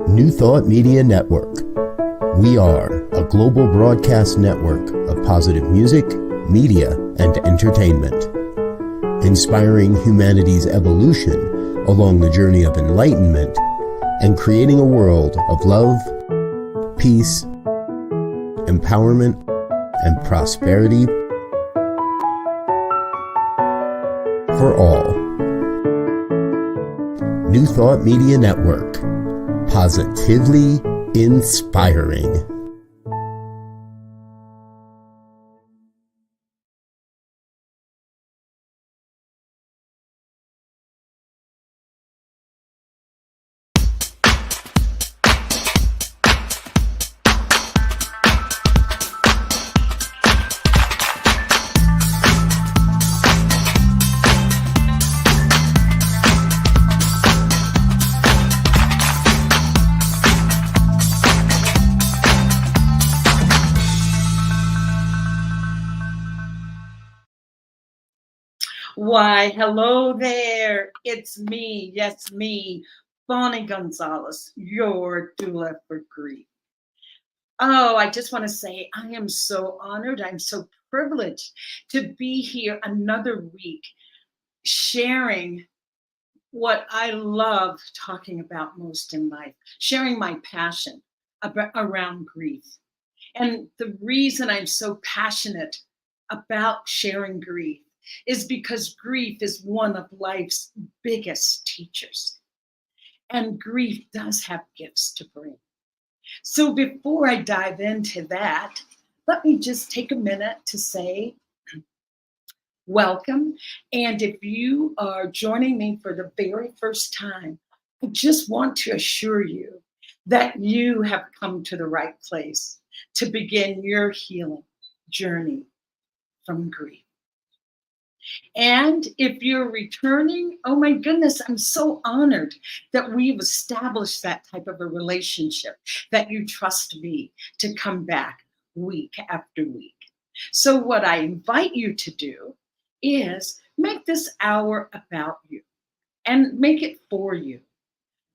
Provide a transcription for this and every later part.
New Thought Media Network. We are a global broadcast network of positive music, media, and entertainment, inspiring humanity's evolution along the journey of enlightenment and creating a world of love, peace, empowerment, and prosperity for all. New Thought Media Network. Positively inspiring. Why, hello there. It's me, yes, me, Bonnie Gonzalez, your doula for grief. Oh, I just want to say I am so honored. I'm so privileged to be here another week sharing what I love talking about most in life, sharing my passion around grief. And the reason I'm so passionate about sharing grief is because grief is one of life's biggest teachers. And grief does have gifts to bring. So before I dive into that, let me just take a minute to say welcome. And if you are joining me for the very first time, I just want to assure you that you have come to the right place to begin your healing journey from grief. And if you're returning, oh my goodness, I'm so honored that we've established that type of a relationship, that you trust me to come back week after week. So what I invite you to do is make this hour about you and make it for you.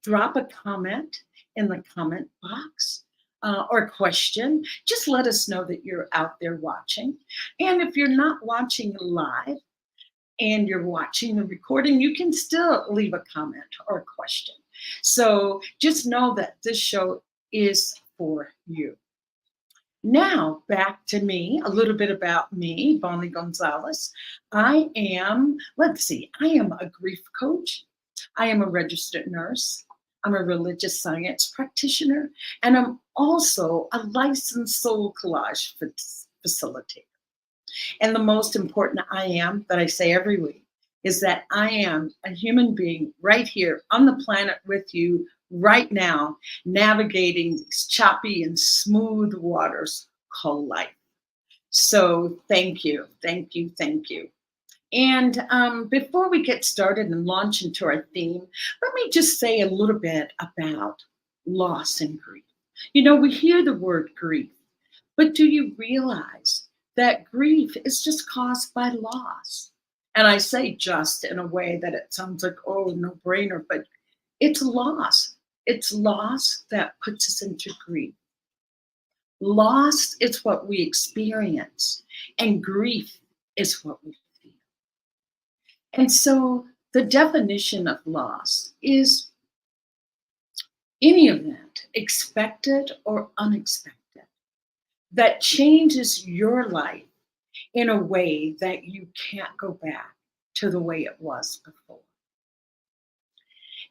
Drop a comment in the comment box or question. Just let us know that you're out there watching. And if you're not watching live, and you're watching the recording, you can still leave a comment or a question. So just know that this show is for you. Now, back to me, a little bit about me, Bonnie Gonzalez. I am a grief coach. I am a registered nurse. I'm a religious science practitioner, and I'm also a licensed soul collage facilitator. And the most important I am that I say every week is that I am a human being right here on the planet with you right now, navigating these choppy and smooth waters called life. So thank you, thank you, thank you. And before we get started and launch into our theme, let me just say a little bit about loss and grief. You know, we hear the word grief, but do you realize that grief is just caused by loss? And I say just in a way that it sounds like, oh, no brainer, but it's loss. It's loss that puts us into grief. Loss is what we experience, and grief is what we feel. And so the definition of loss is any event, expected or unexpected, that changes your life in a way that you can't go back to the way it was before.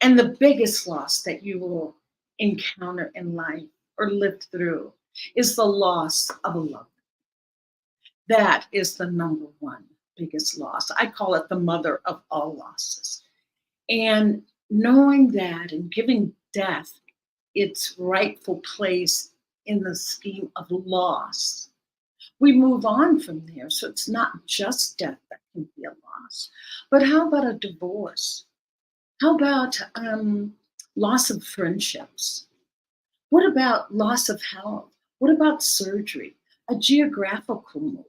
And the biggest loss that you will encounter in life or live through is the loss of a loved one. That is the number one biggest loss. I call it the mother of all losses. And knowing that and giving death its rightful place in the scheme of loss, we move on from there. So it's not just death that can be a loss, but how about a divorce? How about loss of friendships? What about loss of health? What about surgery? A geographical move?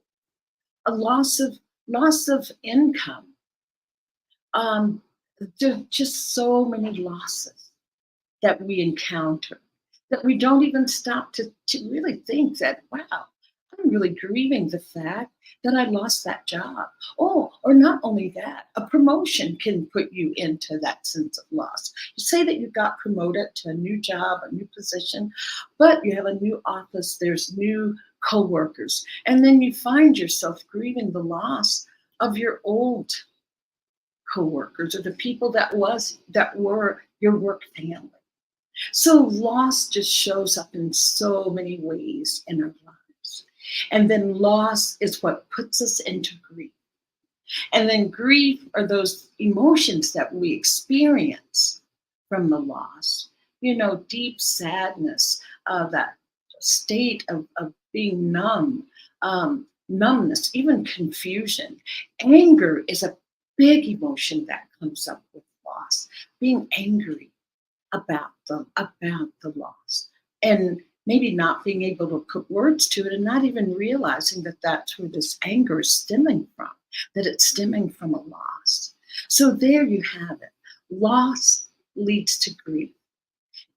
A loss of income? There are just so many losses. that we encounter, that we don't even stop to really think that, wow, I'm really grieving the fact that I lost that job. Oh, or not only that, a promotion can put you into that sense of loss. You say that you got promoted to a new job, a new position, but you have a new office, there's new coworkers, and then you find yourself grieving the loss of your old coworkers or the people that were your work family. So loss just shows up in so many ways in our lives. And then loss is what puts us into grief. And then grief are those emotions that we experience from the loss. Deep sadness, that state of being numb, numbness, even confusion. Anger is a big emotion that comes up with loss. Being angry about the loss, and maybe not being able to put words to it, and not even realizing that that's where this anger is stemming from, that it's stemming from a loss. So there you have it. Loss leads to grief.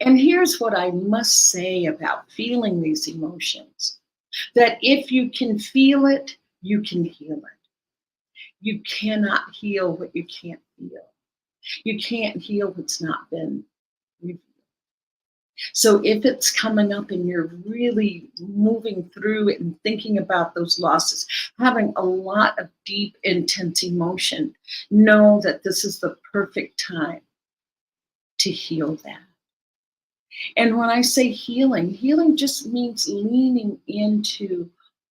And here's what I must say about feeling these emotions, that if you can feel it, you can heal it. You cannot heal what you can't feel. You can't heal what's not been revealed. So if it's coming up and you're really moving through it and thinking about those losses, having a lot of deep, intense emotion, know that this is the perfect time to heal that. And when I say healing, healing just means leaning into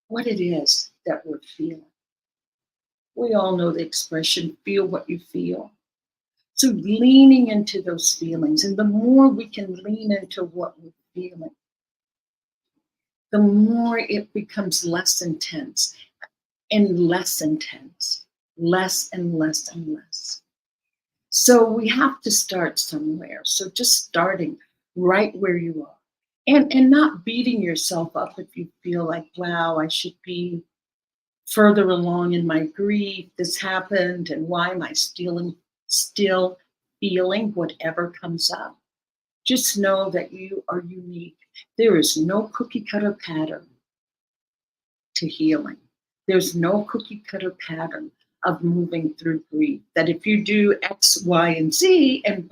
what it is that we're feeling. We all know the expression, feel what you feel. So leaning into those feelings, and the more we can lean into what we're feeling, the more it becomes less intense and less intense, less and less and less. So we have to start somewhere. So just starting right where you are, and not beating yourself up if you feel like, wow, I should be further along in my grief. This happened, and why am I still feeling whatever comes up? Just know that you are unique. There is no cookie cutter pattern to healing. There's no cookie cutter pattern of moving through grief. That if you do X, Y, and Z, and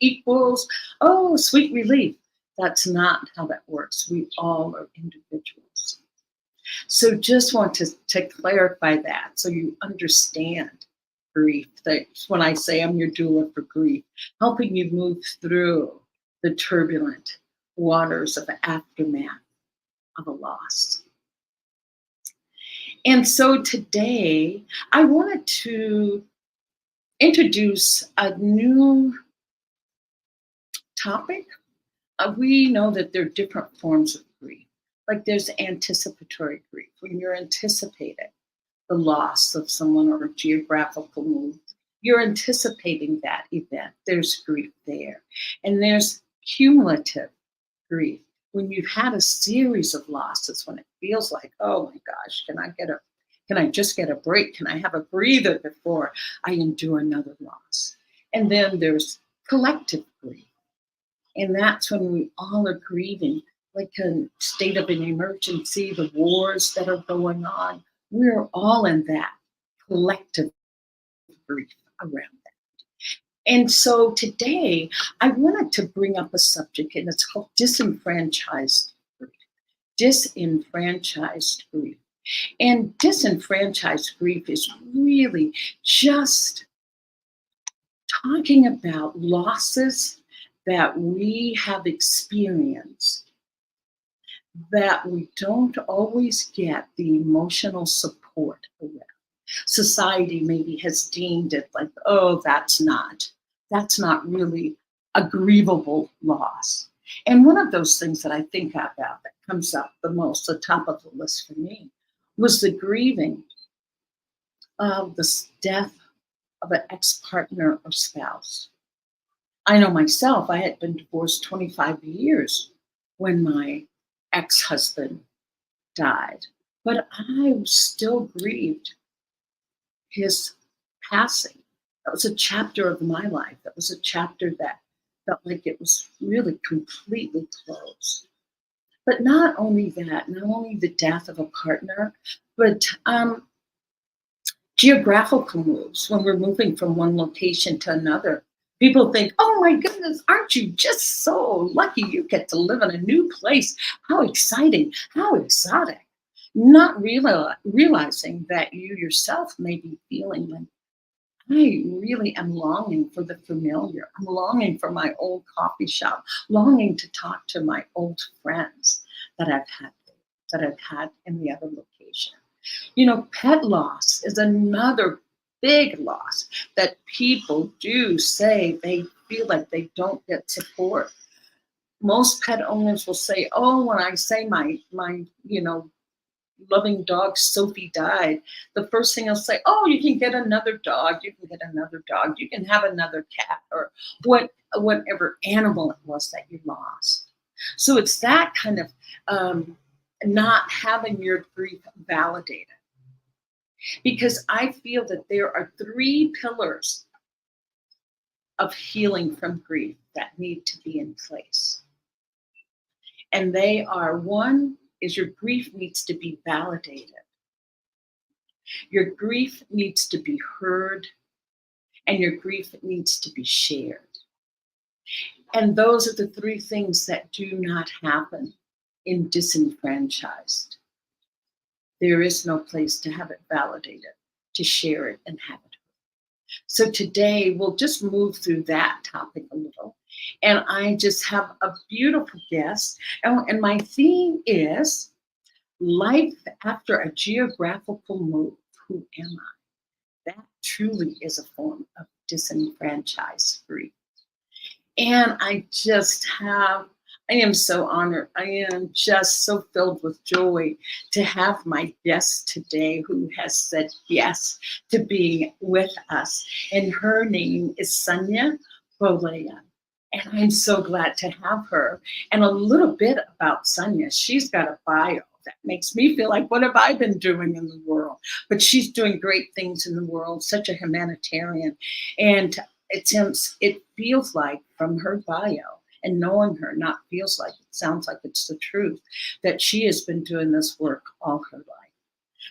equals, oh, sweet relief. That's not how that works. We all are individuals. So just want to clarify that so you understand grief. That's when I say I'm your doula for grief, helping you move through the turbulent waters of the aftermath of a loss. And so today, I wanted to introduce a new topic. We know that there are different forms of grief. Like there's anticipatory grief, when you're anticipating the loss of someone or a geographical move. You're anticipating that event. There's grief there. And there's cumulative grief, when you've had a series of losses, when it feels like, oh my gosh, can I just get a break? Can I have a breather before I endure another loss? And then there's collective grief. And that's when we all are grieving, like a state of an emergency, the wars that are going on. We're all in that collective grief around that. And so today, I wanted to bring up a subject, and it's called disenfranchised grief. Disenfranchised grief. And disenfranchised grief is really just talking about losses that we have experienced that we don't always get the emotional support around. Society maybe has deemed it like, oh, that's not really a grievable loss. And one of those things that I think about that comes up the most, the top of the list for me, was the grieving of the death of an ex-partner or spouse. I know myself, I had been divorced 25 years when my ex-husband died, but I still grieved his passing. That was a chapter of my life. That was a chapter that felt like it was really completely closed. But not only that, not only the death of a partner, but geographical moves when we're moving from one location to another. People think, oh my goodness, aren't you just so lucky you get to live in a new place? How exciting, how exotic. Not realizing that you yourself may be feeling like, I really am longing for the familiar. I'm longing for my old coffee shop, longing to talk to my old friends that I've had in the other location. Pet loss is another big loss that people do say they feel like they don't get support. Most pet owners will say, "Oh, when I say my loving dog Sophie died," the first thing I'll say, "Oh, you can get another dog. You can get another dog. You can have another cat," or whatever animal it was that you lost. So it's that kind of not having your grief validated, because I feel that there are three pillars of healing from grief that need to be in place. And they are: one is your grief needs to be validated. Your grief needs to be heard, and your grief needs to be shared. And those are the three things that do not happen in disenfranchised. There is no place to have it validated, to share it and have it. So today we'll just move through that topic a little. And I just have a beautiful guest. And my theme is life after a geographical move. Who am I? That truly is a form of disenfranchised grief. And I am so honored. I am just so filled with joy to have my guest today who has said yes to being with us. And her name is Sonia Bolea. And I'm so glad to have her. And a little bit about Sonia. She's got a bio that makes me feel like, what have I been doing in the world? But she's doing great things in the world, such a humanitarian. And it feels like from her bio, and knowing her, not feels like, it sounds like it's the truth, that she has been doing this work all her life.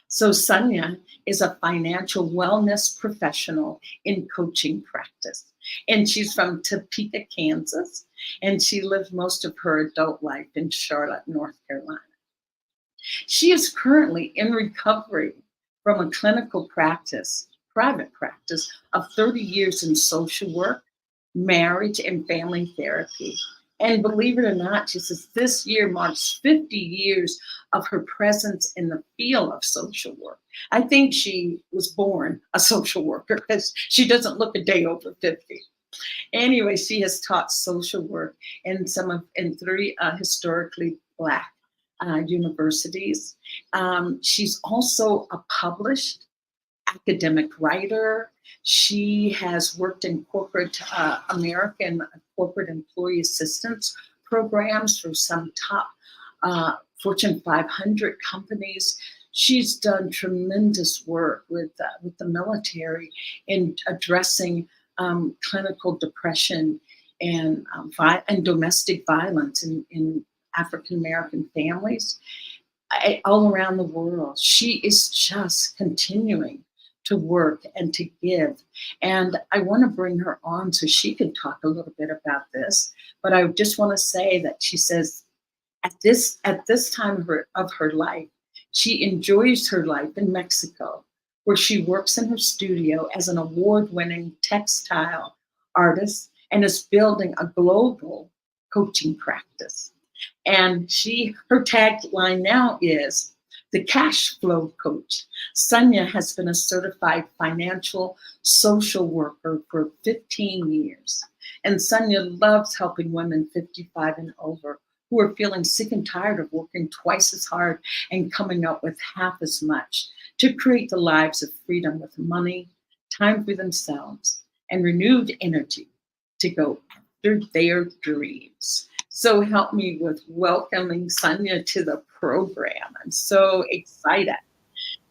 So Sonia is a financial wellness professional in coaching practice. And she's from Topeka, Kansas. And she lived most of her adult life in Charlotte, North Carolina. She is currently in recovery from a clinical practice, private practice of 30 years in social work, marriage, and family therapy. And believe it or not, she says this year marks 50 years of her presence in the field of social work. I think she was born a social worker because she doesn't look a day over 50. Anyway, she has taught social work in three historically Black universities. She's also a published academic writer. She has worked in corporate American corporate employee assistance programs for some top Fortune 500 companies. She's done tremendous work with the military in addressing clinical depression and domestic violence in African American families all around the world. She is just continuing to work and to give. And I want to bring her on so she can talk a little bit about this. But I just want to say that she says at this time of her life, she enjoys her life in Mexico, where she works in her studio as an award-winning textile artist and is building a global coaching practice. And her tagline now is the cash flow coach. Sonia has been a certified financial social worker for 15 years. And Sonia loves helping women 55 and over who are feeling sick and tired of working twice as hard and coming up with half as much to create the lives of freedom with money, time for themselves, and renewed energy to go after their dreams. So help me with welcoming Sonia to the program. I'm so excited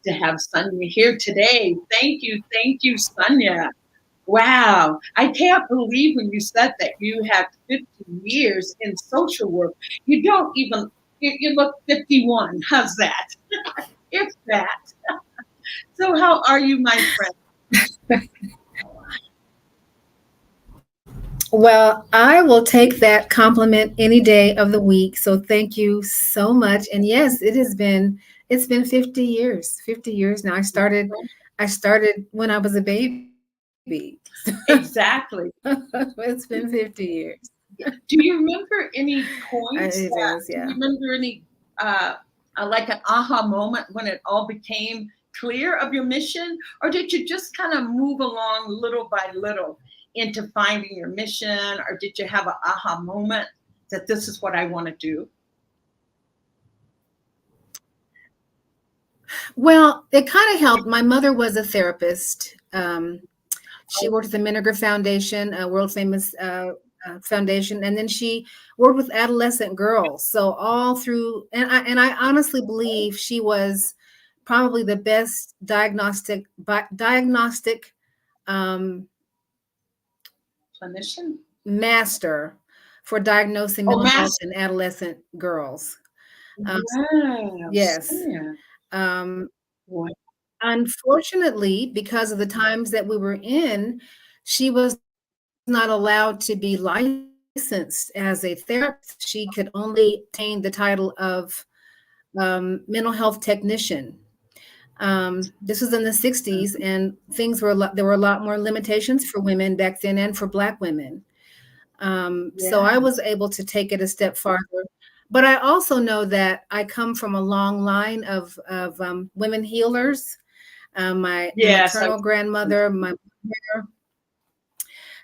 to have Sonia here today. Thank you, Sonia. Wow. I can't believe when you said that you had 50 years in social work. You don't even, you look 51. How's that? If that. So, how are you, my friend? Well, I will take that compliment any day of the week. So thank you so much. And yes, it's been 50 years. 50 years now. I started when I was a baby. Exactly. It's been 50 years. Do you remember any points It that, is, do you yeah. remember any, uh, like an aha moment when it all became clear of your mission? Or did you just kind of move along little by little into finding your mission? Or did you have an aha moment that this is what I want to do? Well, it kind of helped. My mother was a therapist. She worked at the Miniger Foundation, a world famous foundation, and then she worked with adolescent girls. So all through, and I honestly believe she was probably the best diagnostic um, Clinician? master for diagnosing Oh, mental health master. in adolescent girls. Um, Wow. yes. Sam. Um, Wow. Unfortunately, because of the times that we were in, she was not allowed to be licensed as a therapist. She could only obtain the title of mental health technician. This was in the 60s, and there were a lot more limitations for women back then and for Black women. So I was Yes. able to take it a step farther. But I also know that I come from a long line of women healers. My Yes. maternal grandmother, my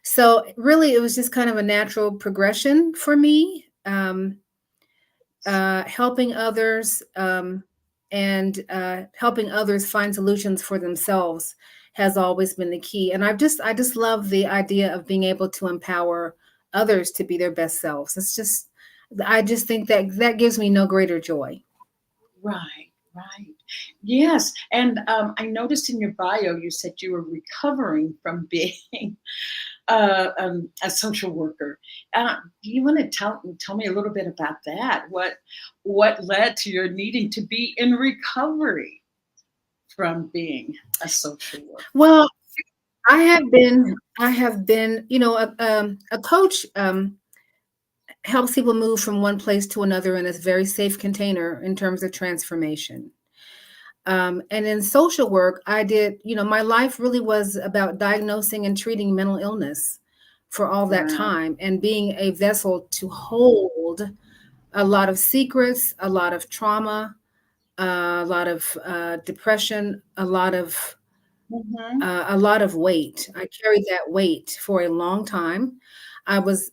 so really it was just kind of a natural progression for me. Helping others and helping others find solutions for themselves has always been the key. And I just love the idea of being able to empower others to be their best selves. I just think that that gives me no greater joy. Right, right. Yes. And I noticed in your bio, you said you were recovering from being a social worker. Do you want to tell me a little bit about that? What led to your needing to be in recovery from being a social worker? Well, I have been, a coach helps people move from one place to another in a very safe container in terms of transformation. And in social work, my life really was about diagnosing and treating mental illness for all that Wow. time and being a vessel to hold a lot of secrets, a lot of trauma, a lot of depression, a lot of weight. I carried that weight for a long time. I was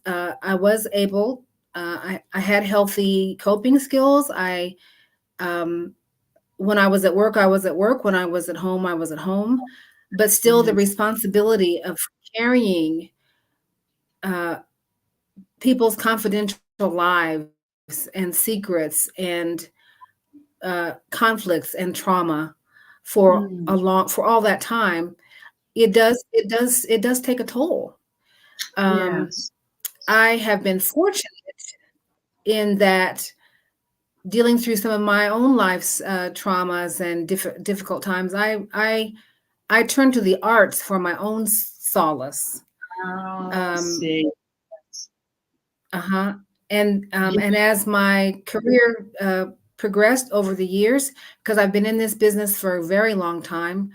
able. I had healthy coping skills. Um, when I was at work, I was at work. When I was at home, I was at home. But still, the Yeah. responsibility of carrying uh, people's confidential lives and secrets and conflicts and trauma Mm. for all that time, it does take a toll. Um, Yes. I have been fortunate in that dealing through some of my own life's traumas and difficult times, I turn to the arts for my own solace. Oh, Um, see. uh-huh. Yeah. And as my career progressed over the years, because I've been in this business for a very long time,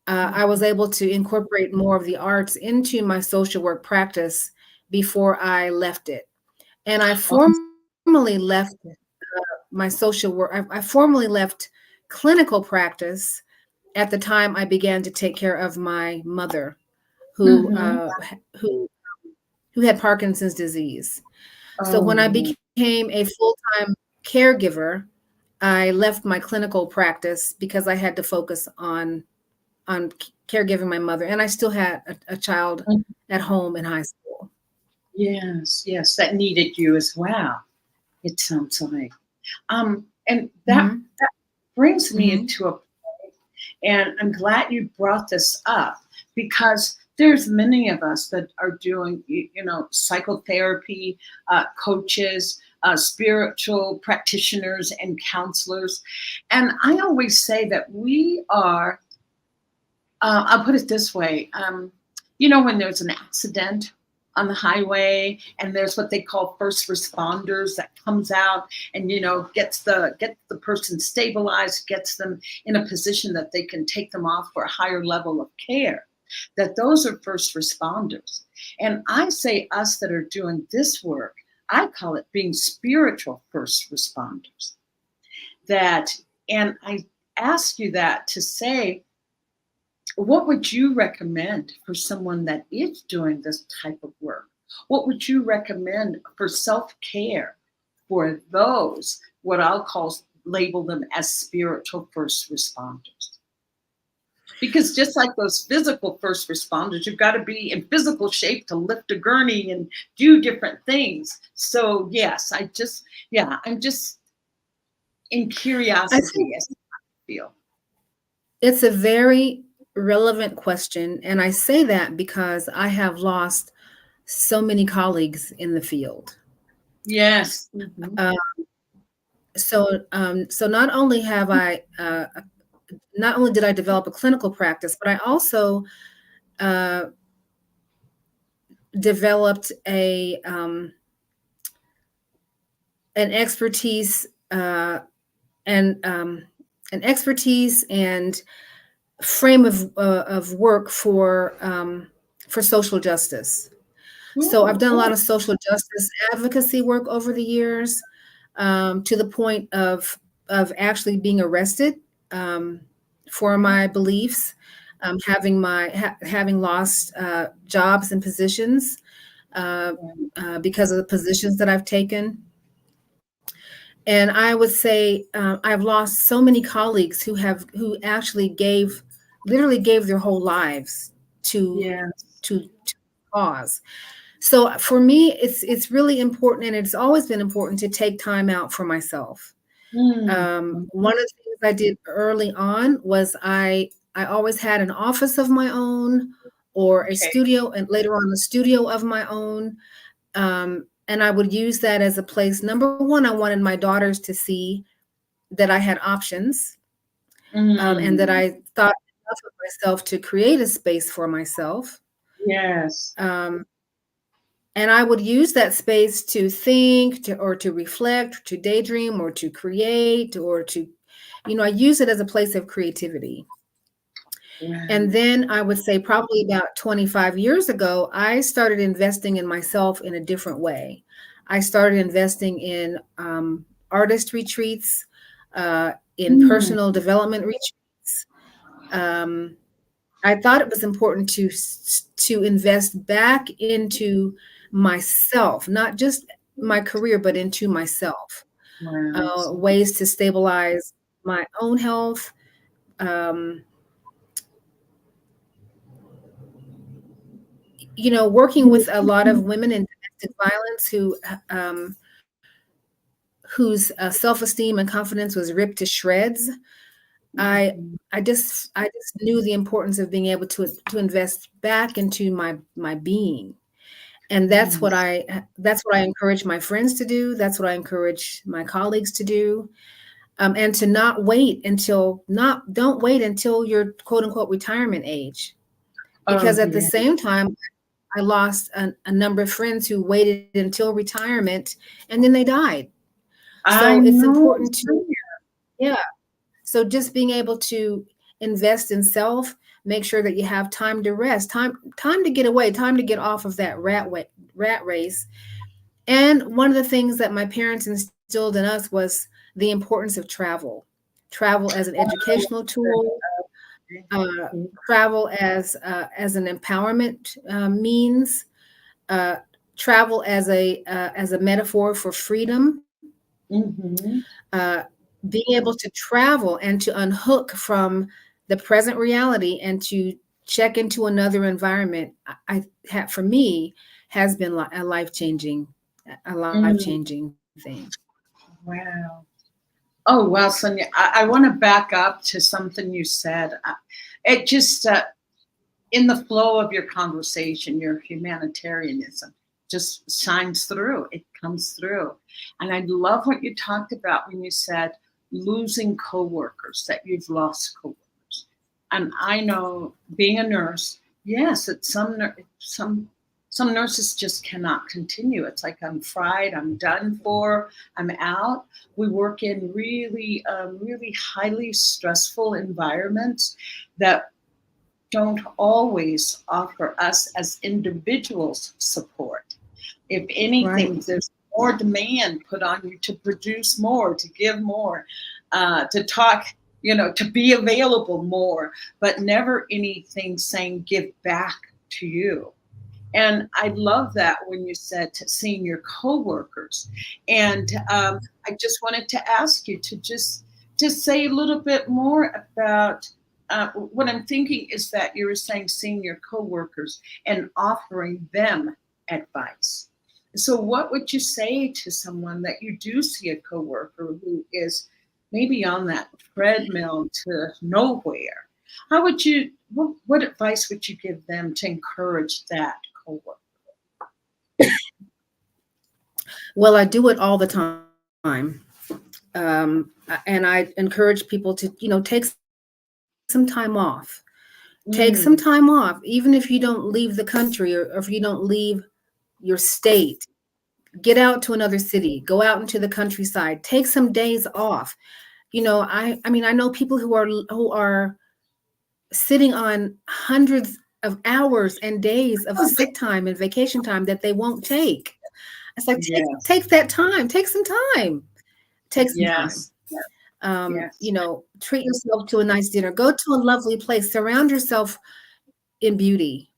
I was able to incorporate more of the arts into my social work practice before I left it. And I Oh, formally left my social work. I formally left clinical practice at the time I began to take care of my mother, who mhm. who who had Parkinson's disease. So when I Oh, became a full-time caregiver, I left my clinical practice because I had to focus on caregiving my mother, and I still had a child mm, at home in high school. yes, yes, that needed you as well, it sounds like. And Mhm, that brings me mhm. to a, and I'm glad you brought this up because there's many of us that are doing, psychotherapy, coaches, spiritual practitioners and counselors. And I always say that we are, I'll put it this way. When there's an accident on the highway and there's what they call first responders that comes out and, gets the person stabilized, gets them in a position that they can take them off for a higher level of care, that those are first responders. And I say us that are doing this work, I call it being spiritual first responders. And I ask you that to say, what would you recommend for someone that is doing this type of work? What would you recommend for self-care for those, what I'll label them as spiritual first responders? Because just like those physical first responders, you've got to be in physical shape to lift a gurney and do different things. So yes, I'm just in curiosity as I feel. It's a very relevant question. And I say that because I have lost so many colleagues in the field. Yes. Mm-hmm. So not only have not only did I develop a clinical practice, but I also developed an expertise and frame of work for social justice. So I've done a lot of social justice advocacy work over the years, to the point of actually being arrested for my beliefs, having lost jobs and positions because of the positions that I've taken. And I would say I've lost so many colleagues who actually literally gave their whole lives to cause. So for me, it's really important, and it's always been important to take time out for myself. One of the things I did early on was I always had an office of my own, or a studio, and later on a studio of my own. And I would use that as a place. Number one, I wanted my daughters to see that I had options, and that I thought enough of myself to create a space for myself. Yes. And I would use that space to think, or to reflect, to daydream, or to create, or to, I use it as a place of creativity. Wow. And then I would say probably about 25 years ago, I started investing in myself in a different way. I started investing in artist retreats, in personal development retreats. I thought it was important to invest back into myself, not just my career, but into myself. Wow. Ways to stabilize my own health. Working with a lot of women in domestic violence whose self-esteem and confidence was ripped to shreds. I just knew the importance of being able to invest back into my being. And that's what I encourage my friends to do. That's what I encourage my colleagues to do. And to don't wait until your quote unquote retirement age. Because at the same time, I lost a number of friends who waited until retirement and then they died. So it's important to, So just being able to invest in self, make sure that you have time to rest, time to get away, time to get off of that rat race. And one of the things that my parents instilled in us was the importance of travel as an educational tool, travel as an empowerment means, travel as a metaphor for freedom. Being able to travel and to unhook from the present reality and to check into another environment, for me, has been a life-changing thing. Wow. Oh, well, Sonia, I want to back up to something you said. It just, in the flow of your conversation, your humanitarianism just shines through. It comes through. And I love what you talked about when you said losing coworkers, that you've lost coworkers. And I know, being a nurse, yes, it's some nurses just cannot continue. It's like, I'm fried, I'm done for, I'm out. We work in really, really highly stressful environments that don't always offer us as individuals support. If anything, Right. there's more demand put on you to produce more, to give more, to talk, to be available more, but never anything saying give back to you. And I love that when you said to seeing your coworkers. And I just wanted to ask you to just say a little bit more about what I'm thinking is that you were saying seeing your coworkers and offering them advice. So what would you say to someone that you do see a coworker who is maybe on that treadmill to nowhere? How would you, what advice would you give them to encourage that coworker? Well, I do it all the time. And I encourage people to, take some time off. Take some Mm, time off, even if you don't leave the country or if you don't leave your state. Get out to another city, go out into the countryside, take some days off. I mean, I know people who are sitting on hundreds of hours and days of sick time and vacation time that they won't take. It's like, yes, take that time, take some time, take some time. yes, yes. Treat yourself to a nice dinner, go to a lovely place, surround yourself in beauty.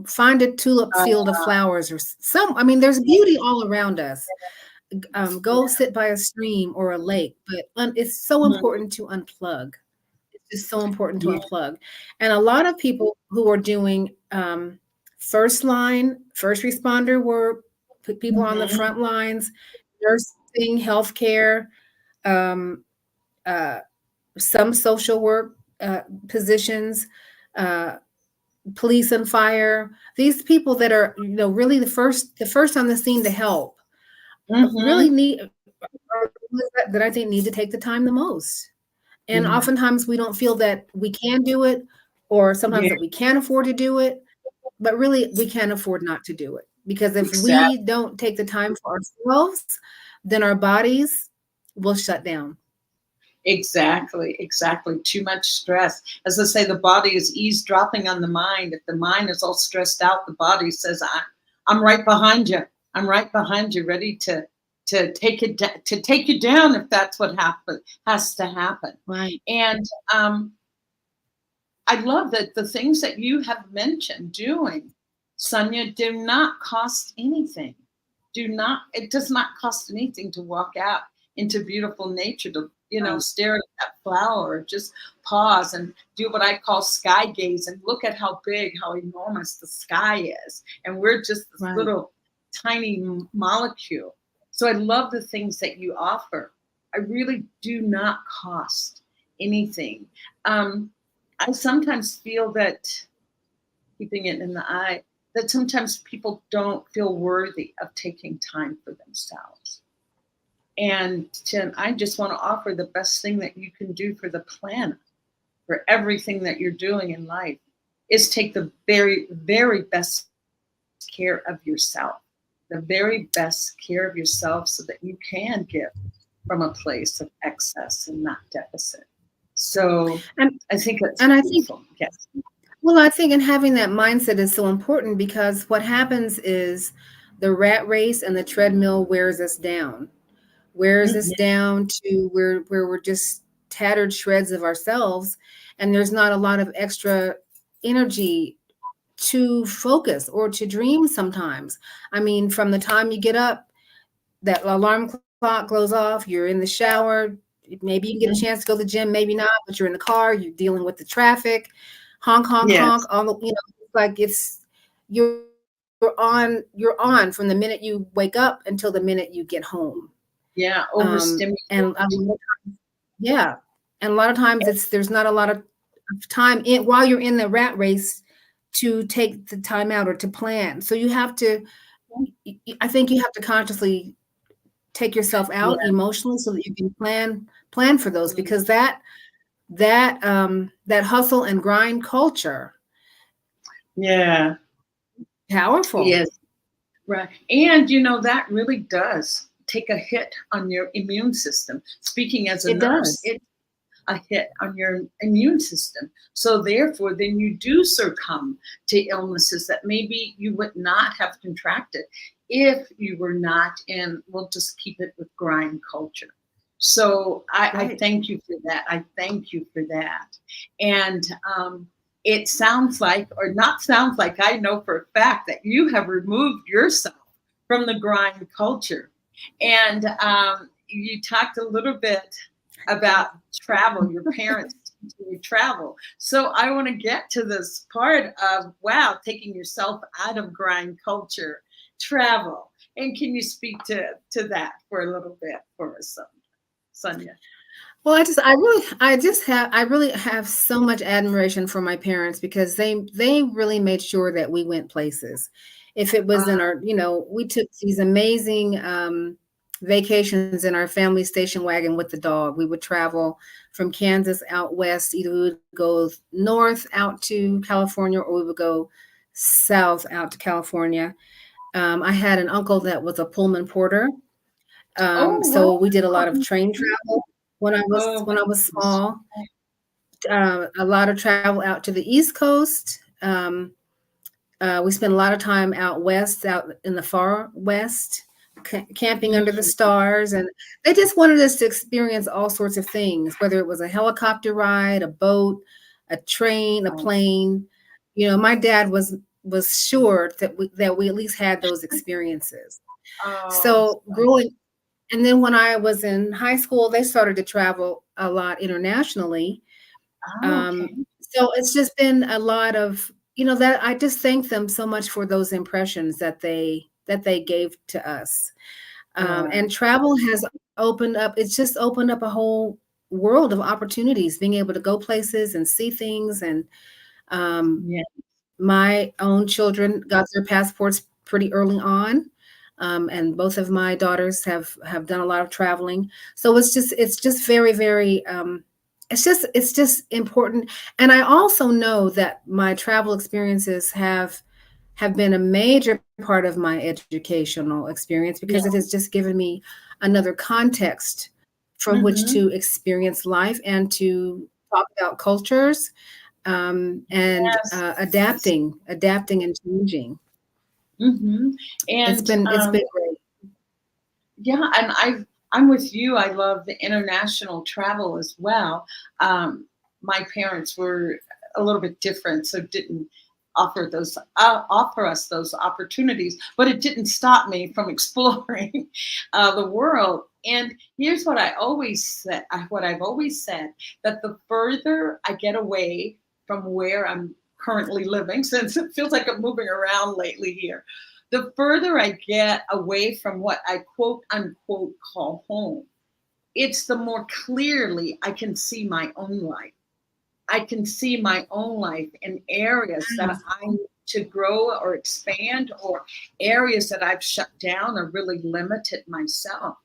Find a tulip field of flowers or I mean, there's beauty all around us. Go Yeah. sit by a stream or a lake, but it's so Mhm. important to unplug. It's just so important to Yeah. unplug. And a lot of people who are doing first responder work, people on the Mhm. front lines, nursing, healthcare, um, uh, some social work positions, uh, police and fire. These people that are, really the first on the scene to help, really Mhm. need that I think need to take the time the most. And Yeah. oftentimes we don't feel that we can do it, or sometimes Yeah. that we can't afford to do it, but really we can't afford not to do it. Because if Exactly. we don't take the time for ourselves, then our bodies will shut down. Exactly. Exactly. Too much stress. As I say, the body is eavesdropping on the mind. If the mind is all stressed out, the body says, I'm right behind you. I'm right behind you, ready to take you down if that's what has to happen. Right. And I love that the things that you have mentioned doing, Sonia, do not cost anything. It does not cost anything to walk out into beautiful nature, to, Right. stare at that flower, just pause and do what I call sky gaze and look at how big, how enormous the sky is. And we're just this Right. little tiny molecule. So I love the things that you offer. I really do not cost anything. Um, I sometimes feel that, keeping it in the eye, that sometimes people don't feel worthy of taking time for themselves. And I just want to offer the best thing that you can do for the planet, for everything that you're doing in life, is take the very, very best care of yourself, the very best care of yourself so that you can give from a place of excess and not deficit. So And I think that's and I think beautiful. Yes. Well, I think in having that mindset is so important because what happens is the rat race and the treadmill wears us Mhm. down to where we're just tattered shreds of ourselves, and there's not a lot of extra energy to focus or to dream sometimes. I mean, from the time you get up, that alarm clock goes off, you're in the shower, maybe you can get a chance to go to the gym, maybe not, but you're in the car, you're dealing with the traffic, honk, honk, honk, Yes. all the, like you're you're on from the minute you wake up until the minute you get home. Yeah, Um, overstimulated. and a lot of yeah, and a lot of times there's not a lot of time while you're in the rat race to take the time out or to plan. So you have to, I think you have to consciously take yourself out Yeah. emotionally so that you can plan for those, because that hustle and grind culture, Yeah. powerful. Yes. Right. And that really does take a hit on your immune system. Speaking as a It nurse, does. it a hit on your immune system. So therefore, then you do succumb to illnesses that maybe you would not have contracted if you were not in, we'll just keep it with grind culture. So I Right. thank you for that. I thank you for that. And it sounds like, or not sounds like, I know for a fact that you have removed yourself from the grind culture. And you talked a little bit about travel, your parents teaching you travel. So I want to get to this part of, wow, taking yourself out of grind culture, travel. And can you speak to that for a little bit for us, Sonia? Well, I really have so much admiration for my parents, because they really made sure that we went places. If it was in Ah, our, we took these amazing vacations in our family station wagon with the dog. We would travel from Kansas out west. Either we would go north out to California, or we would go south out to California. I had an uncle that was a Pullman porter. oh, So we did a wow. lot of train travel Oh, when I my was goodness. small. A lot of travel out to the East Coast. We spent a lot of time out west, out in the far west, camping under the Mm, stars, and they just wanted us to experience all sorts of things, whether it was a helicopter ride, a boat, a train, a oh, plane. My dad was sure that we at least had those experiences. oh, So growing And then when I was in high school, they started to travel a lot internationally. oh, okay. So it's just been a lot of, that I just thank them so much for those impressions that they gave to us. Right. And travel has it's just opened up a whole world of opportunities, being able to go places and see things. And um, Yeah. my own children got their passports pretty early on, and both of my daughters have done a lot of traveling. So it's just very, very, it's just important. And I also know that my travel experiences have been a major part of my educational experience, Yeah. because it has just given me another context from which Mm-hmm. to experience life and to talk about cultures, and Yes. Yes. adapting and changing. Mm-hmm. It's And been great. yeah, and I'm with you. I love the international travel as well. My parents were a little bit different, so didn't offer us those opportunities, but it didn't stop me from exploring the world. And here's what what I've always said, that the further I get away from where I'm currently living, since it feels like I'm moving around lately here, the further I get away from what I quote unquote call home, it's the more clearly I can see my own life. I can see my own life in areas that I need to grow or expand, or areas that I've shut down or really limited myself.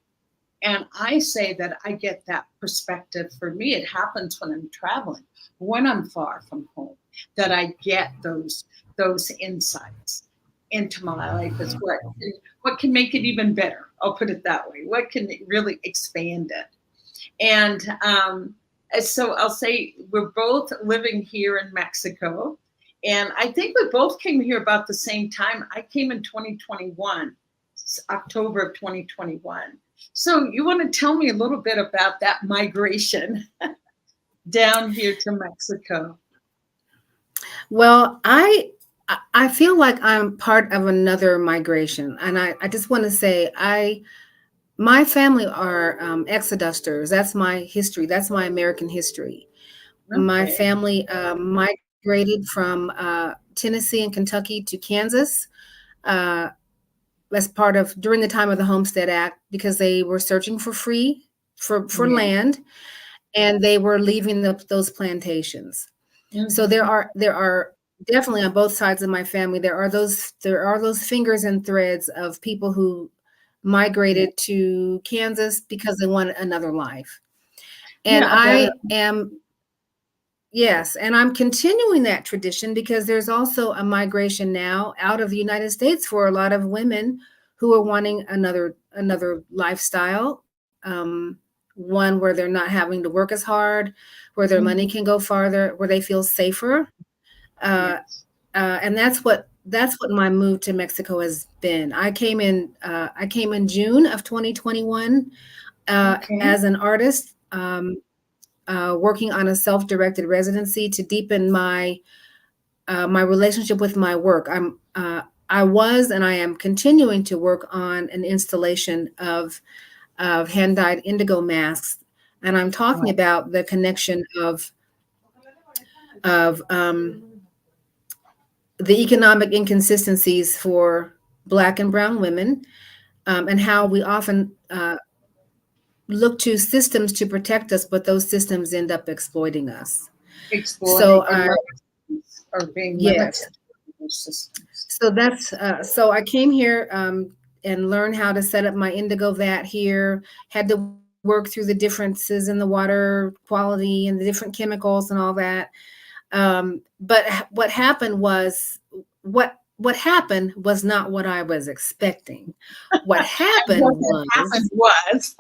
And I say that I get that perspective. For me, it happens when I'm traveling, when I'm far from home, that I get those insights into my life, as what can make it even better. I'll put it that way. What can really expand it? And so I'll say we're both living here in Mexico. And I think we both came here about the same time. I came in 2021, October of 2021. So you want to tell me a little bit about that migration down here to Mexico? Well, I feel like I'm part of another migration, and I just want to say my family are exodusters. That's my history. That's my American history. My Okay. family migrated from Tennessee and Kentucky to Kansas, uh, as part of during the time of the Homestead Act, because they were searching for Yeah. land, and they were leaving those plantations. So there Hmm. are definitely on both sides of my family, there are those fingers and threads of people who migrated to Kansas because they want another life. And Yeah, a better. yes, and I'm continuing that tradition because there's also a migration now out of the United States for a lot of women who are wanting another lifestyle, one where they're not having to work as hard, where their money Mhm. can go farther, where they feel safer. Uh, Yes. and that's what my move to Mexico has been. I came in June of 2021 Okay. as an artist, working on a self-directed residency to deepen my relationship with my work. I was and I am continuing to work on an installation of hand-dyed indigo masks, and I'm talking Wow. about the connection of the economic inconsistencies for Black and Brown women, and how we often look to systems to protect us, but those systems end up exploiting us. So Exploiting or I or being yes, limited in those systems. so I came here and learned how to set up my indigo vat here. Had to work through the differences in the water quality and the different chemicals and all that. But what happened was not what I was expecting. What And what happened had was happened was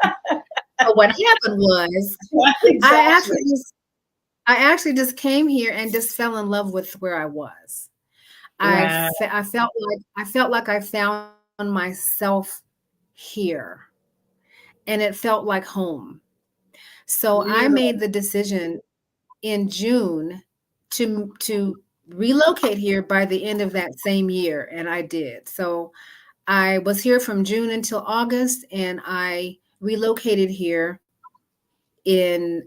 what happened was I actually exactly. just I actually just came here and just fell in love with where I was. Wow. I felt like I found myself here, and it felt like home. So I made Beautiful. the decision in June to relocate here by the end of that same year, and I did. So I was here from June until August, and I relocated here in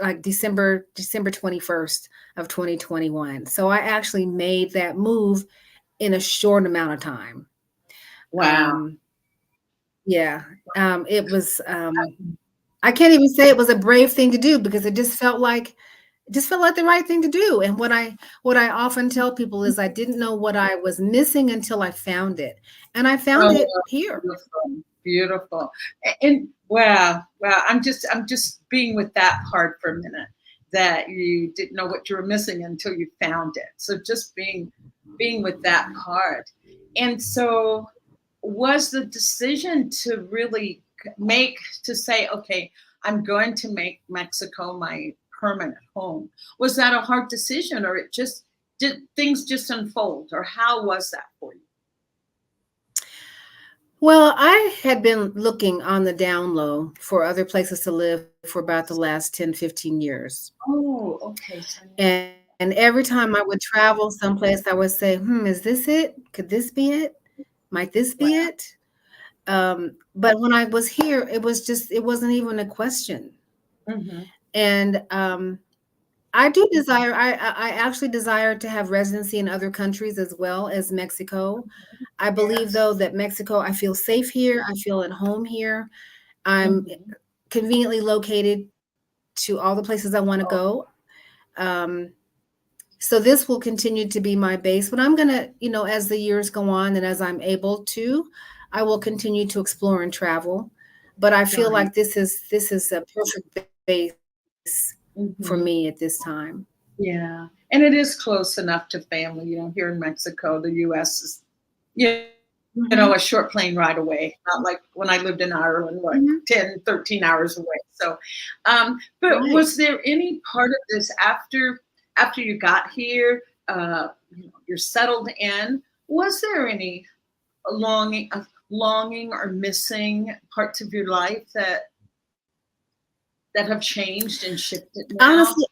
like December 21st of 2021. So I actually made that move in a short amount of time. Wow. Um, yeah, it was. I can't even say it was a brave thing to do because it just felt like the right thing to do. And what I often tell people is I didn't know what I was missing until I found it, and I found Oh, it here. beautiful. Beautiful. And wow, wow. I'm just being with that part for a minute, that you didn't know what you were missing until you found it. So just being with that part. And so was the decision to really make to say, okay, I'm going to make Mexico my permanent home. Was that a hard decision, or it just did things just unfold, or how was that for you? Well, I had been looking on the down low for other places to live for about the last 10, 15 years. Oh, okay. So And every time I would travel someplace, I would say, is this it? Could this be it? Might this wow. be it? But when I was here, it wasn't even a question. Hmm. And I actually desire to have residency in other countries as well as Mexico. I believe, Yes. though, that Mexico, I feel safe here. I feel at home here. I'm Hmm. conveniently located to all the places I want to Oh, go. Um, so this will continue to be my base, but I'm gonna, as the years go on and as I'm able to, I will continue to explore and travel. But I feel right. like this is a perfect base for me at Hmm. this time. Yeah. And it is close enough to family. Here in Mexico, the US is, Mhm, a short plane ride away, not like when I lived in Ireland, like mhm, 10, 13 hours away. So, but right. was there any part of this after you got here, you're settled in, was there any longing or missing parts of your life that have changed and shifted now? Honestly,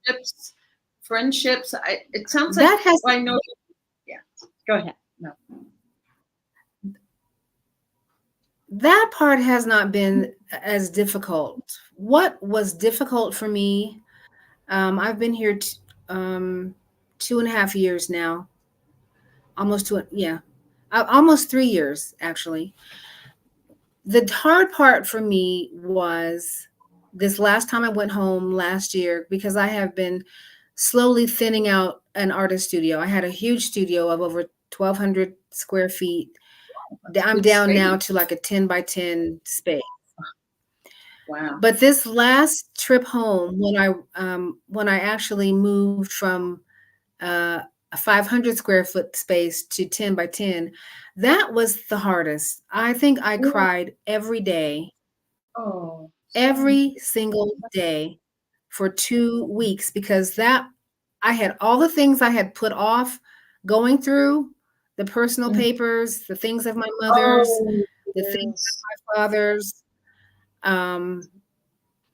Friendships, friendships. It sounds like, that has well, I know. Yeah. Go ahead. No. that part has not been as difficult. What was difficult for me, I've been here 2.5 years now, almost 3 years actually. The hard part for me was this last time I went home last year because I have been slowly thinning out an artist studio. I had a huge studio of over 1,200 square feet. I'm Good down now space. to like a 10 by 10 space. Wow. But this last trip home, when I actually moved from a 500 square foot space to 10 by 10, that was the hardest. I think I Yeah. cried every day, Oh, so every single day for 2 weeks, because that I had all the things I had put off going through, the personal mm. papers, the things of my mother's, Oh, the things yes. of my father's. Um,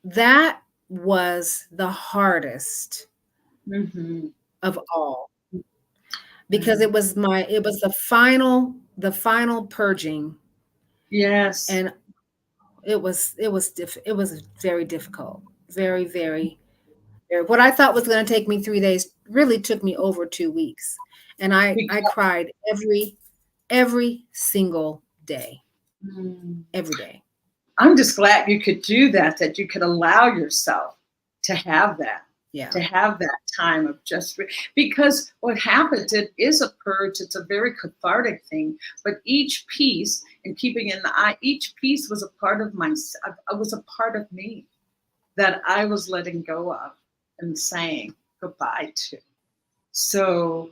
that was the hardest Mm-hmm. of all, because Wow. it was the final purging, Yes. and it was very difficult, very. What I thought was going to take me 3 days really took me over 2 weeks, and I Because, cried every single day, mm, every day. I'm just glad you could do that, that you could allow yourself to have that, Yeah. to have that time of just because what happens, it is a purge, it's a very cathartic thing, but each piece, and keeping in the eye, each piece was a part of myself, was a part of me that I was letting go of and saying goodbye to. So,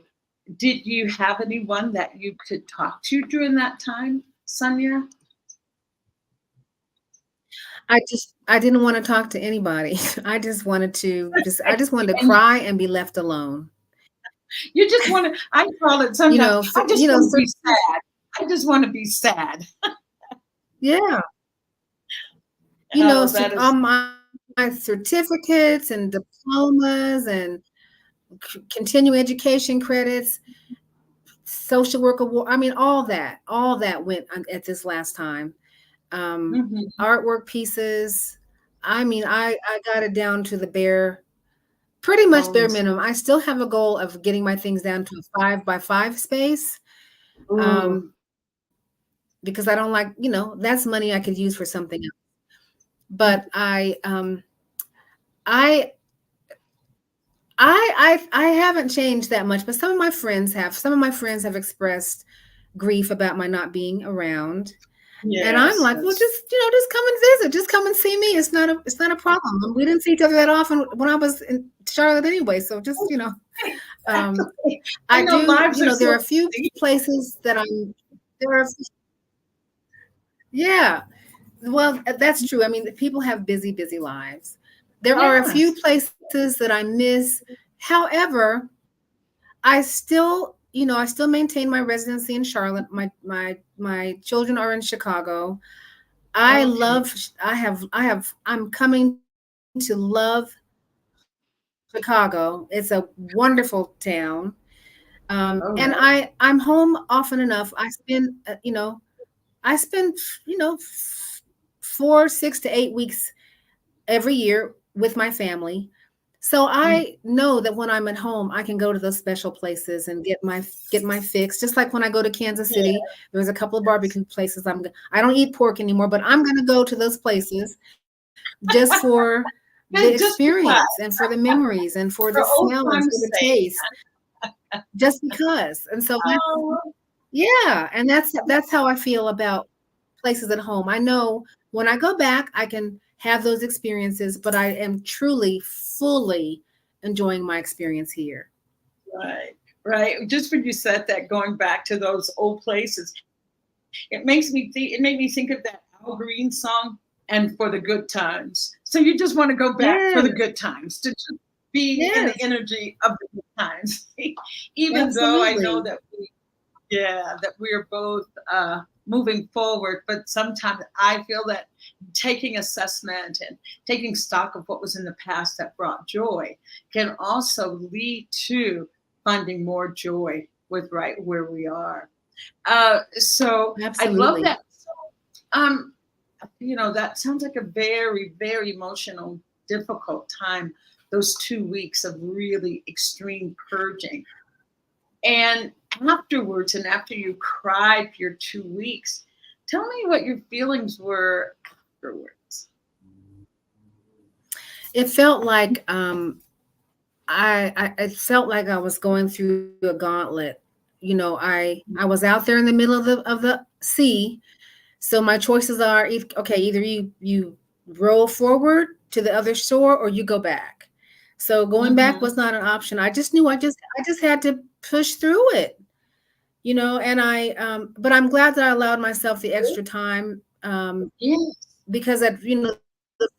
did you have anyone that you could talk to during that time, Sonia? I didn't want to talk to anybody. I just wanted to And cry and be left alone. you just want to, I call it sometimes, I just want to For be sad. I just want to be sad. yeah, Oh, so that all is, my certificates and diplomas and continuing education credits, social work award. I mean, all that went at this last time. mhm. Artwork pieces. I mean, I got it down to the pretty much bare Bones. minimum. I still have a goal of getting my things down to a 5 by 5 space. Ooh, Um, because I don't like, that's money I could use for something else. mm, But I I haven't changed that much, but some of my friends have. Some of my friends have expressed grief about my not being around. And I'm yes, like, well, yes. just come and visit. Just come and see me. It's not a problem. And we didn't see each other that often when I was in Charlotte anyway. So just, Hey, that's um, okay. I I know do, lives are there are so a few busy. places there are, yeah, well, that's true. I mean, people have busy lives. There are a few Yes. places that I miss. However, I still maintain my residency in Charlotte. My children are in Chicago. Okay. I'm coming to love Chicago. It's a wonderful town. All And right. I'm home often enough. I spend, 4, 6 to 8 weeks every year with my family. So Mm, I know that when I'm at home, I can go to those special places and get my fix. Just like when I go to Kansas City, there's a couple of yes. barbecue places. I don't eat pork anymore, but I'm going to go to those places just for the Just because, experience and for the memories and for for the old smell and for time's the sake. taste, just because. And so Oh, yeah, and that's how I feel about places at home. I know when I go back, I can have those experiences, but I am truly, fully enjoying my experience here. right, right. Just when you said that, going back to those old places, it makes me think. It made me think of that Al Green song, "And for the Good Times." So you just want to go back for Yes, the good times, to just be in the yes, energy of the good times, even though I know absolutely. that yeah, that we are both moving forward. But sometimes I feel that taking assessment and taking stock of what was in the past that brought joy can also lead to finding more joy with right where we are. So I love Absolutely. that. Um, that sounds like a very, very emotional, difficult time. Those 2 weeks of really extreme purging. And afterwards, and after you cried for your 2 weeks, tell me what your feelings were afterwards. It felt like I felt like I was going through a gauntlet. I was out there in the middle of the sea. So my choices are, okay, either you roll forward to the other shore or you go back. So going back Mm-hmm. was not an option. I just knew I just had to push through it, and but I'm glad that I allowed myself the extra time, Yes. because the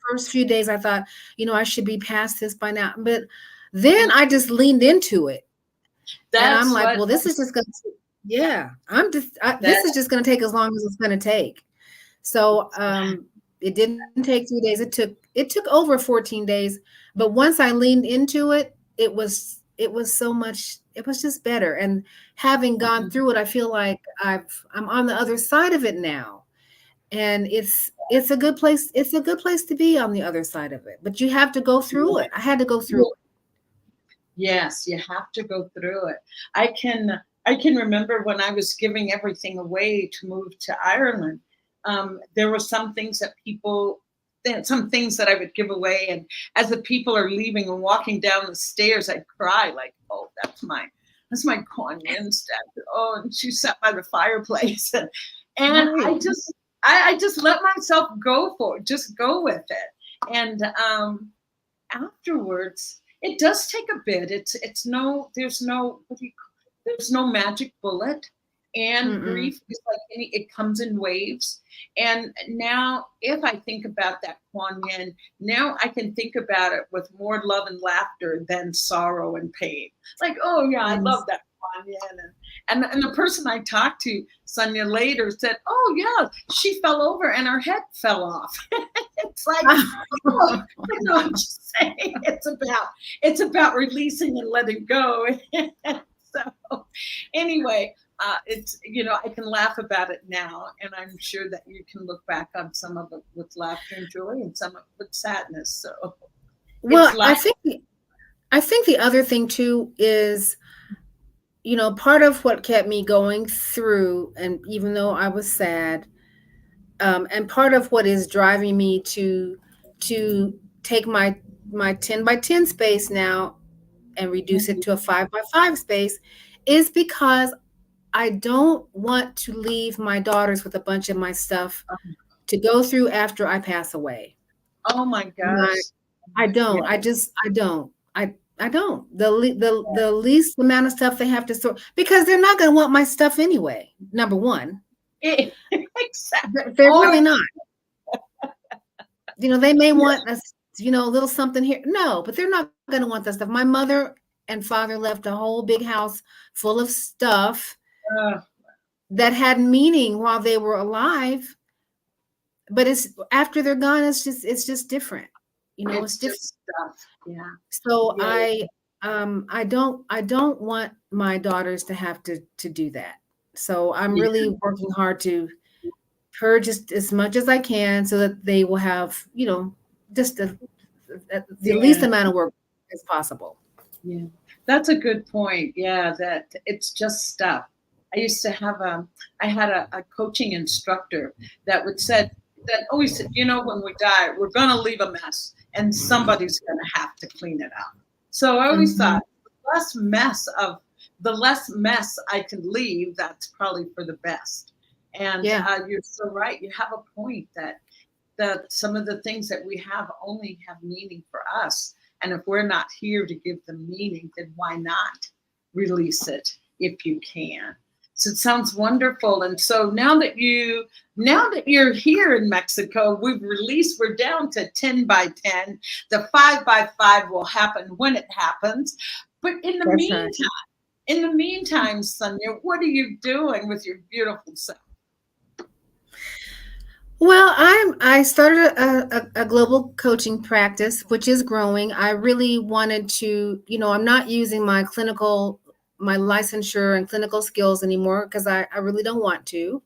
first few days I thought, I should be past this by now. But then I just leaned into it, and I'm That's like, what well, this is just yeah, this that is just going to take as long as it's going to take. So it didn't take 3 days. It took over 14 days. But once I leaned into it, it was so much. It was just better. And having gone through it, I feel like I'm on the other side of it now, and it's a good place. It's a good place to be on the other side of it. But you have to go through it. I had to go through it. Yes, you have to go through it. I can remember when I was giving everything away to move to Ireland. There were some things some things that I would give away, and as the people are leaving and walking down the stairs, I'd cry like, "Oh, that's my Kuan Yin statue. Oh," and she sat by the fireplace, and Right. I just let myself go for it, just go with it, and afterwards it does take a bit. It's no there's no what do you there's no magic bullet, and Mm-mm. grief is like it comes in waves. And now if I think about that Kuan Yin, now I can think about it with more love and laughter than sorrow and pain. Like, oh yeah, I love Yes. that Kuan Yin. And the person I talked to, Sonia, later said, oh yeah, she fell over and her head fell off. It's like, oh, I'm just saying, it's about releasing and letting go. So anyway, it's I can laugh about it now, and I'm sure that you can look back on some of it with laughter and joy, and some of it with sadness. So it's Well, I life. think I think the other thing too is, part of what kept me going through, and even though I was sad, and part of what is driving me to take my 10 by 10 space now and reduce it Mhm. to a 5 by 5 space, is because I don't want to leave my daughters with a bunch of my stuff to go through after I pass away. Oh my My gosh. I Yeah. don't. I don't. I don't. The least amount of stuff they have to store, because they're not going to want my stuff anyway. Number one, Exactly. they're Oh, really not. They may want a little something here. No, but they're not going to want that stuff. My mother and father left a whole big house full of stuff uh, that had meaning while they were alive, but it's after they're gone, it's just different. It's it's different. just stuff. Yeah. So Yeah. I don't want my daughters to have to do that. So I'm Yeah. really working hard to purge just as much as I can so that they will have, just the least Yeah. amount of work as possible. Yeah, that's a good point. Yeah, that it's just stuff. I used to have I had a coaching instructor that would said that always said, when we die, we're gonna leave a mess, and somebody's gonna have to clean it up. So I always Mhm. thought the less mess I can leave, that's probably for the best. And Yeah. you're so right. You have a point that some of the things that we have only have meaning for us. And if we're not here to give them meaning, then why not release it if you can? So it sounds wonderful. And so now that you're here in Mexico, we're down to 10 by 10. The 5 by 5 will happen when it happens. But That's right. in the meantime, Sonia, what are you doing with your beautiful self? Well, I started a global coaching practice, which is growing. I really wanted to, I'm not using my licensure and clinical skills anymore because I really don't want to.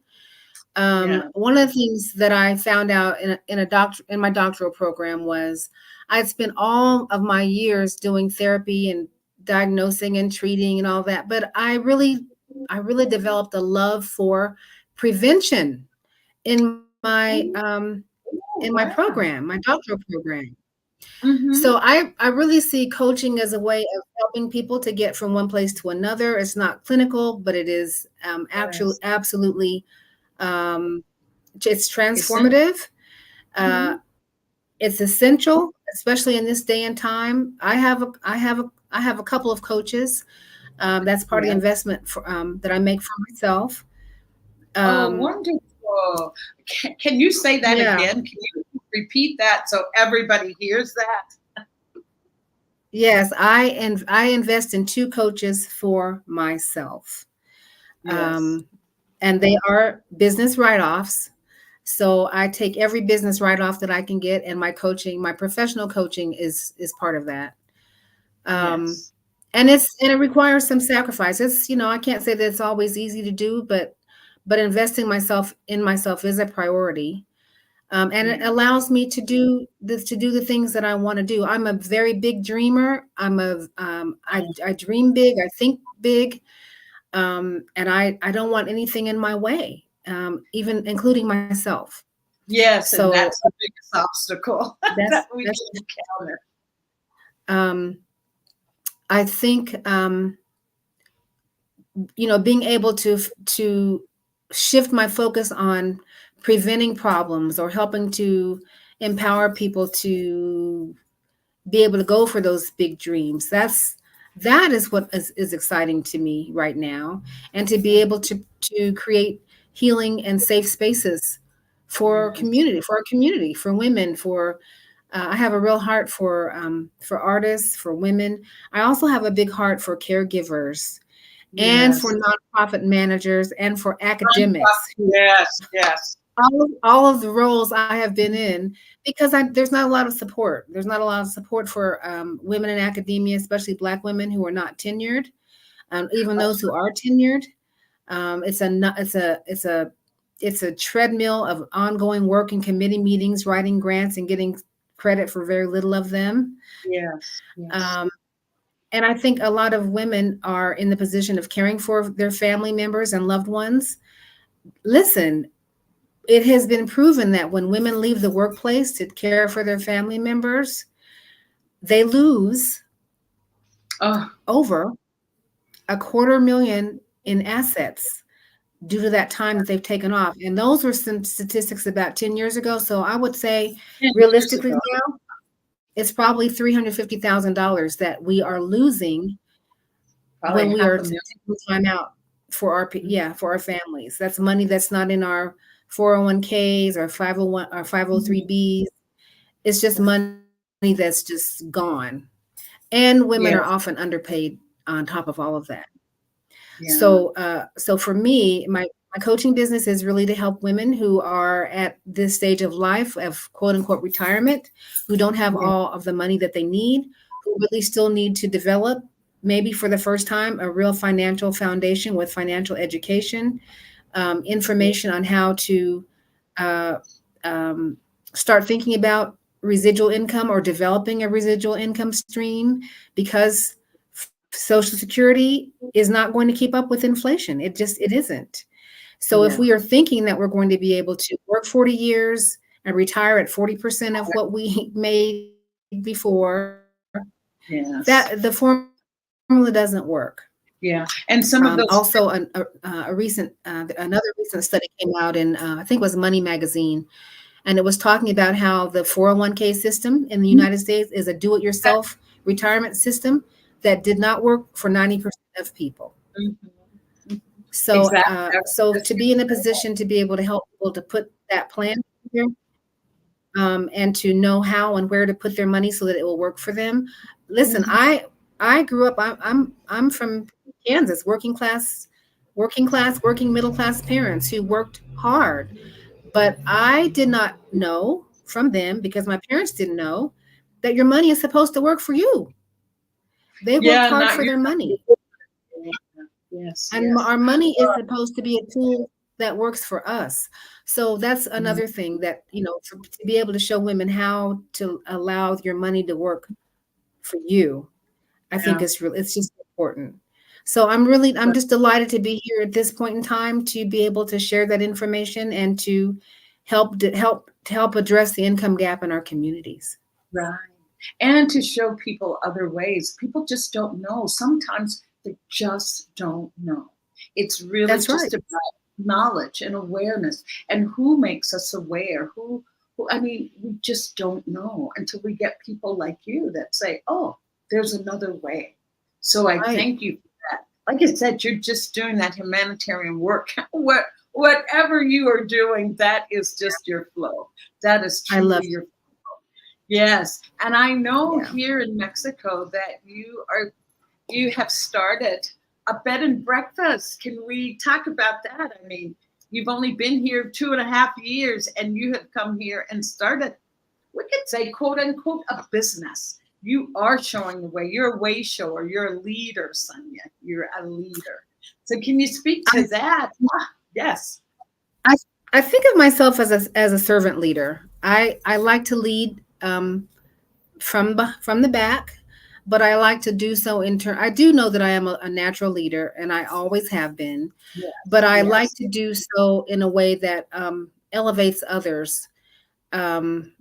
Yeah. One of the things that I found out in my doctoral program was I'd spent all of my years doing therapy and diagnosing and treating and all that, but I really developed a love for prevention in my Oh, in my wow. program, my doctoral program. Mm-hmm. So I really see coaching as a way of helping people to get from one place to another. It's not clinical, but it is actually Yes. absolutely it's Essential. transformative. Mm-hmm. Uh, it's essential, especially in this day and time. I have a couple of coaches. That's part of the Yes. investment that I make for myself. Oh, Um, wonderful. Can you say that yeah, again? Can you repeat that so everybody hears that? yes, I invest in two coaches for myself, Yes. um, and they are business write-offs. So I take every business write-off that I can get, and my coaching, my professional coaching, is part of that. Um, Yes. and it requires some sacrifice. It's, I can't say that it's always easy to do, but investing myself in myself is a priority. And it Yeah. allows me to do the things that I want to do. I'm a very big dreamer. I dream big. I think big, and I don't want anything in my way, even including myself. Yes, and So that's the biggest obstacle that we that's can encounter. um, I think being able to shift my focus on preventing problems or helping to empower people to be able to go for those big dreams. That is what is exciting to me right now, and to be able to create healing and safe spaces Yes. for our community, for women, for I have a real heart for artists, for women. I also have a big heart for caregivers and for Yes. nonprofit managers and for academics. Yes. Yes. All of the roles I have been in, because there's not a lot of support. There's not a lot of support for women in academia, especially Black women who are not tenured. Even those who are tenured, it's a no- it's a treadmill of ongoing work and committee meetings, writing grants, and getting credit for very little of them. Yes. Yes. Um, and I think a lot of women are in the position of caring for their family members and loved ones. Listen, it has been proven that when women leave the workplace to care for their family members, they lose Oh, over $250,000 in assets due to that time that they've taken off. And those were some statistics about 10 years ago. So I would say 10 years realistically ago. now, it's probably $350,000 that we are losing Probably when we half are a million. taking time out for for our families. That's money that's not in our 401ks or 501 or Mhm. 503Bs. It's just money that's just gone. And women are Yeah. often underpaid on top of all of that. Yeah. So for me, my coaching business is really to help women who are at this stage of life of quote unquote retirement, who don't have Yeah. all of the money that they need, who really still need to develop, maybe for the first time, a real financial foundation with financial education, information on how to uh, um, start thinking about residual income or developing a residual income stream, because Social Security is not going to keep up with inflation. It isn't. So if Yeah. we are thinking that we're going to be able to work 40 years and retire at 40% of what we made before, that the Yes. formula doesn't work. Yeah. And some of Also, those. another recent study came out in, I think it was Money Magazine, and it was talking about how the 401k system in the United States is a do-it-yourself retirement system that did not work for 90% of people. Mhm. So, Exactly. so to be in a position to be able to help people to put that plan together, and to know how and where to put their money so that it will work for them. Listen, Mhm. I grew up. I'm from Kansas, working middle class parents who worked hard, but I did not know from them, because my parents didn't know, that your money is supposed to work for you. They worked Yeah. hard Not for you. their money. Yes. And Yes. our money is supposed to be a tool that works for us. So that's Mhm. another thing that, to be able to show women how to allow your money to work for you, I think Yeah. it's just important. So I'm just delighted to be here at this point in time to be able to share that information and to help address the income gap in our communities. Right. and to show people other ways. People just don't know. Sometimes they just don't know. It's really That's just right. about knowledge and awareness, and who makes us aware. I mean, we just don't know until we get people like you that say, "Oh, there's another way." So I Right. thank you for that. Like I said, you're just doing that humanitarian work. Whatever you are doing, that is just your flow. That is I love truly your flow. Yes. And I know Yeah. here in Mexico that you have started a bed and breakfast. Can we talk about that? I mean, you've only been here 2.5 years and you have come here and started, we could say, quote unquote, a business. You are showing the way. You're a way shower. You're a leader, Sonia. You're a leader. So can you speak to that? Yes. I I think of myself as a servant leader. I like to lead from the back, but I like to do so in turn. I do know that I am a natural leader, and I always have been, but Yes. I like Yes. to do so in a way that elevates others. Um,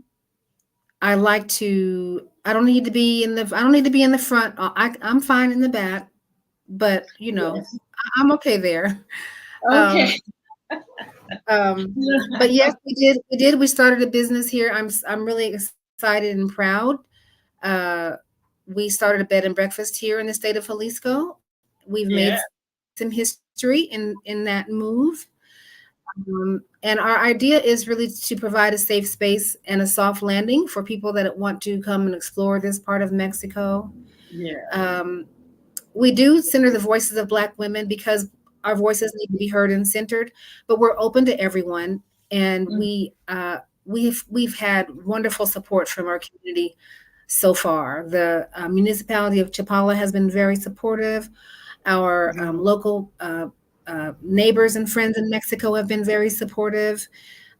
I like to. I don't need to be in the. I don't need to be in the front. I'm fine in the back, but Yes. I'm okay there. Okay. Um, but yes, we did. We did. We started a business here. I'm really excited and proud. Uh, we started a bed and breakfast here in the state of Jalisco. We've Yeah. made some history in that move. And our idea is really to provide a safe space and a soft landing for people that want to come and explore this part of Mexico. Yeah. Um, we do center the voices of Black women because our voices need to be heard and centered, but we're open to everyone. And Mm. we've had wonderful support from our community so far. The municipality of Chapala has been very supportive. Our local neighbors and friends in Mexico have been very supportive.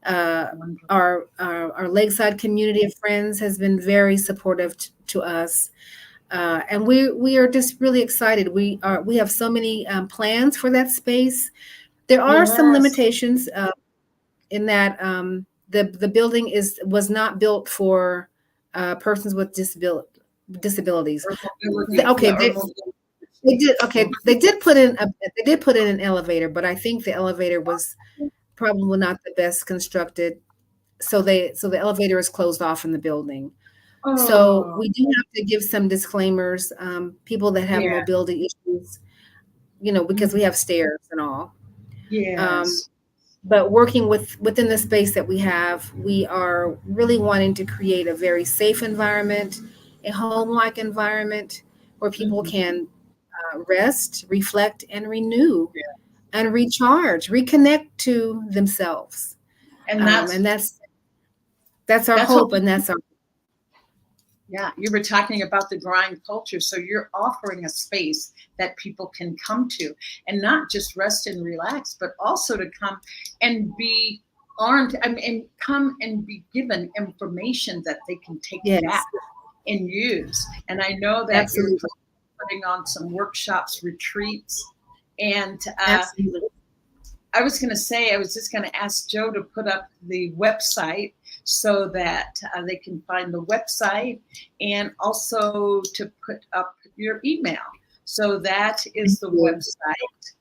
Uh, Wonderful. our lakeside community of friends has been very supportive to us. And we are just really excited. We have so many plans for that space. There are some Yes. limitations in that the building was not built for persons with disabilities. Or mobility. Okay, Yeah. Or mobility. they did. Okay, they did put in an elevator, but I think the elevator was probably not the best constructed. So the elevator is closed off in the building. So Oh, we do have to give some disclaimers. People that have yeah. mobility issues, because we Mhm. have stairs and all. Um, Yes. but working within the space that we have, we are really wanting to create a very safe environment, a home-like environment where people Mhm. can rest, reflect, and renew Yeah. and recharge, reconnect to themselves. And And that's our that's what hope, and that's our yeah, you were talking about the grind culture. So you're offering a space that people can come to and not just rest and relax, but also to come and be armed, I mean, and come and be given information that they can take back yes, and use. And I know that you're absolutely, putting on some workshops, retreats, and absolutely. I was going to say, I was just going to ask Joe to put up the website so that they can find the website, and also to put up your email. So that Thank is the you. website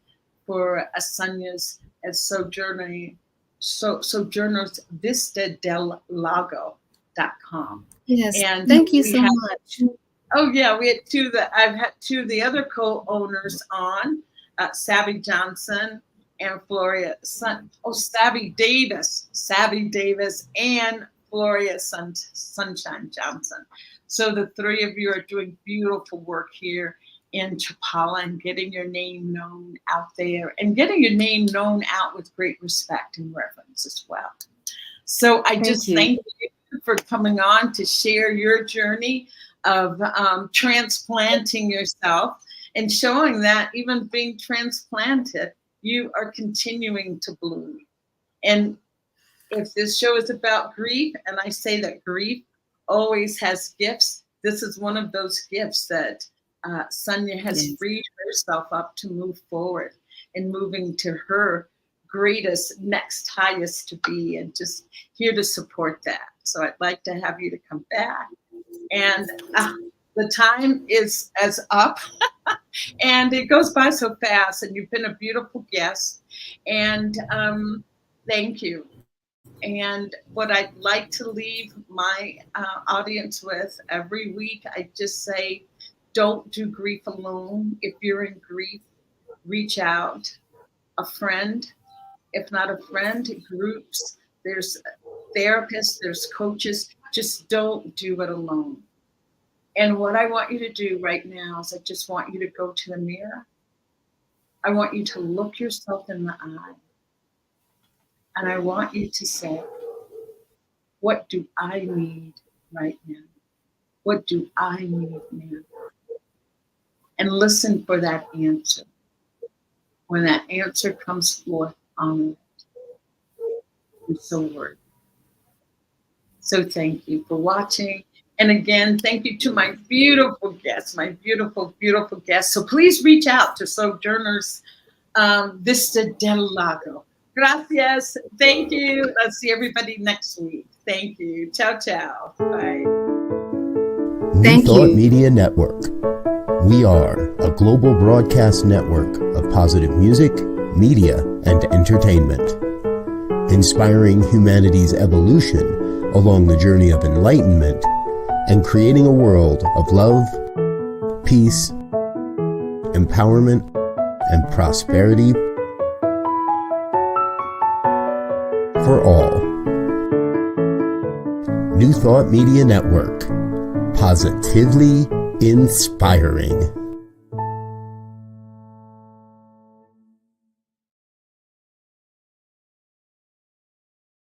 for Asania's as Sojourners Vista del Lago.com. Yes, And thank you we so have much. oh yeah, we had two that I've had two of the other co-owners on, Savvy Johnson and Floria Savvy Davis, and Sunshine Johnson. So the three of you are doing beautiful work here in Chapala and getting your name known out there and getting your name known out with great respect and reverence as well. So I Thank just you. thank you for coming on to share your journey of transplanting yourself and showing that even being transplanted, you are continuing to bloom. And if this show is about grief, and I say that grief always has gifts, this is one of those gifts that Sonia has Yes, freed herself up to move forward and moving to her greatest, next highest to be, and just here to support that. So I'd like to have you to come back And the time is as up. And it goes by so fast. And you've been a beautiful guest. And thank you. And what I'd like to leave my audience with every week, I just say, don't do grief alone. If you're in grief, reach out. A friend, if not a friend, groups, there's therapists, there's coaches. Just don't do it alone. And what I want you to do right now is I just want you to go to the mirror. I want you to look yourself in the eye. And I want you to say, what do I need right now? What do I need now? And listen for that answer. When that answer comes forth, honor it. You're so worthy. So thank you for watching. And again, thank you to my beautiful guests, my beautiful, beautiful guests. So please reach out to Sojourners Vista del Lago. Gracias. Thank you. I'll see everybody next week. Thank you. Ciao, ciao. Bye. New Thought Media Network. We are a global broadcast network of positive music, media, and entertainment, inspiring humanity's evolution along the journey of enlightenment and creating a world of love, peace, empowerment, and prosperity for all. New Thought Media Network. Positively inspiring.